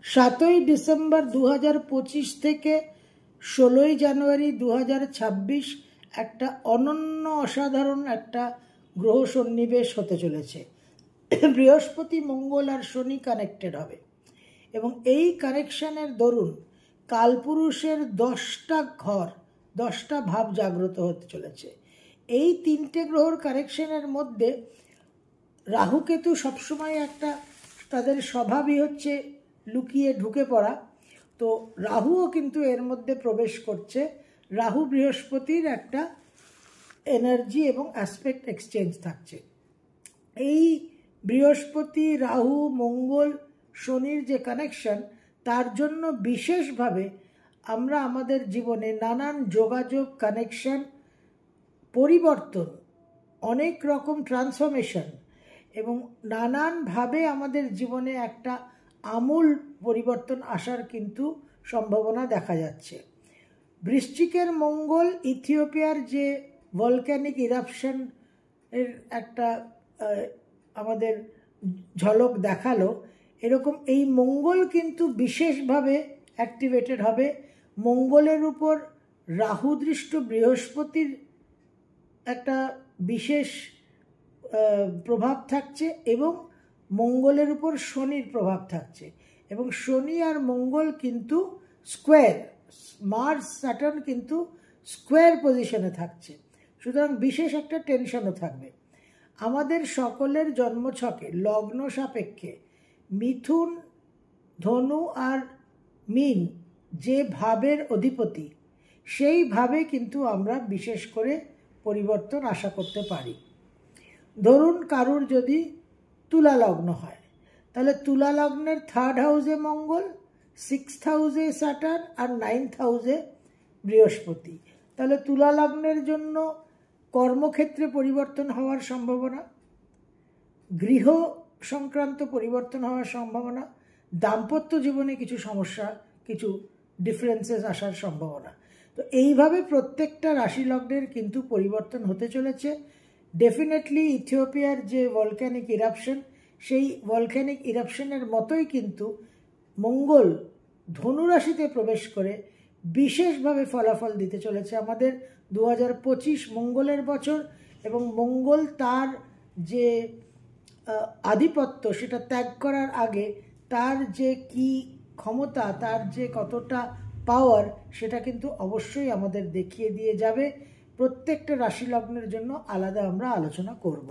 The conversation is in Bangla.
7ই ডিসেম্বর 2025 থেকে 16ই জানুয়ারি 2026 একটা অনন্য অসাধারণ একটা গ্রহ সন্নিবেশ হতে চলেছে। বৃহস্পতি, মঙ্গল আর শনি কানেক্টেড হবে এবং এই কানেকশনের দরুন কালপুরুষের 10টা ঘর, 10টা ভাব জাগ্রত হতে চলেছে। এই তিনটে গ্রহর কানেকশনের মধ্যে রাহুকেতু সবসময় একটা তাদের স্বভাবই হচ্ছে লুকিয়ে ঢুকে পড়া, তো রাহুও কিন্তু এর মধ্যে প্রবেশ করছে। রাহু বৃহস্পতির একটা এনার্জি এবং অ্যাসপেক্ট এক্সচেঞ্জ থাকছে। এই বৃহস্পতি, রাহু, মঙ্গল, শনির যে কানেকশন, তার জন্য বিশেষভাবে আমরা আমাদের জীবনে নানান যোগাযোগ, কানেকশন, পরিবর্তন, অনেক রকম ট্রান্সফরমেশন এবং নানানভাবে আমাদের জীবনে একটা আমূল পরিবর্তন আসার কিন্তু সম্ভাবনা দেখা যাচ্ছে। বৃশ্চিকের মঙ্গল ইথিওপিয়ার যে ভলক্যানিক ইরাপশন এর একটা আমাদের ঝলক দেখালো, এরকম এই মঙ্গল কিন্তু বিশেষভাবে অ্যাক্টিভেটেড হবে। মঙ্গলের উপর রাহুদৃষ্ট বৃহস্পতির একটা বিশেষ প্রভাব থাকছে এবং মঙ্গলের উপর শনির প্রভাব থাকছে এবং শনি আর মঙ্গল কিন্তু স্কোয়ার, মার্স স্যাটার্ন কিন্তু স্কোয়ার পজিশনে থাকছে, সুতরাং বিশেষ একটা টেনশনও থাকবে। আমাদের সকলের জন্মছকে লগ্ন সাপেক্ষে মিথুন, ধনু আর মীন যে ভাবের অধিপতি, সেই ভাবে কিন্তু আমরা বিশেষ করে পরিবর্তন আশা করতে পারি। ধরুন কারুর যদি তুলা লগ্ন হয়, তাহলে তুলা লগ্নের 3rd হাউসে মঙ্গল, 6th হাউসে স্যাটার্ন আর 9th হাউসে বৃহস্পতি, তাহলে তুলা লগ্নের জন্য কর্মক্ষেত্রে পরিবর্তন হওয়ার সম্ভাবনা, গৃহ সংক্রান্ত পরিবর্তন হওয়ার সম্ভাবনা, দাম্পত্য জীবনে কিছু সমস্যা, কিছু ডিফারেন্সেস আসার সম্ভাবনা। তো এইভাবে প্রত্যেকটা রাশি লগ্নের কিন্তু পরিবর্তন হতে চলেছে। ডেফিনেটলি ইথিওপিয়ার যে ভলক্যানিক ইরাপশন, সেই ভলক্যানিক ইরাপশনের মতোই কিন্তু মঙ্গল ধনুরাশিতে প্রবেশ করে বিশেষভাবে ফলাফল দিতে চলেছে আমাদের। 2025 মঙ্গলের বছর এবং মঙ্গল তার যে আধিপত্য সেটা ত্যাগ করার আগে তার যে কি ক্ষমতা, তার যে কতটা পাওয়ার, সেটা কিন্তু অবশ্যই আমাদের দেখিয়ে দিয়ে যাবে। প্রত্যেকটা রাশি লগ্নের জন্য আলাদা আমরা আলোচনা করব।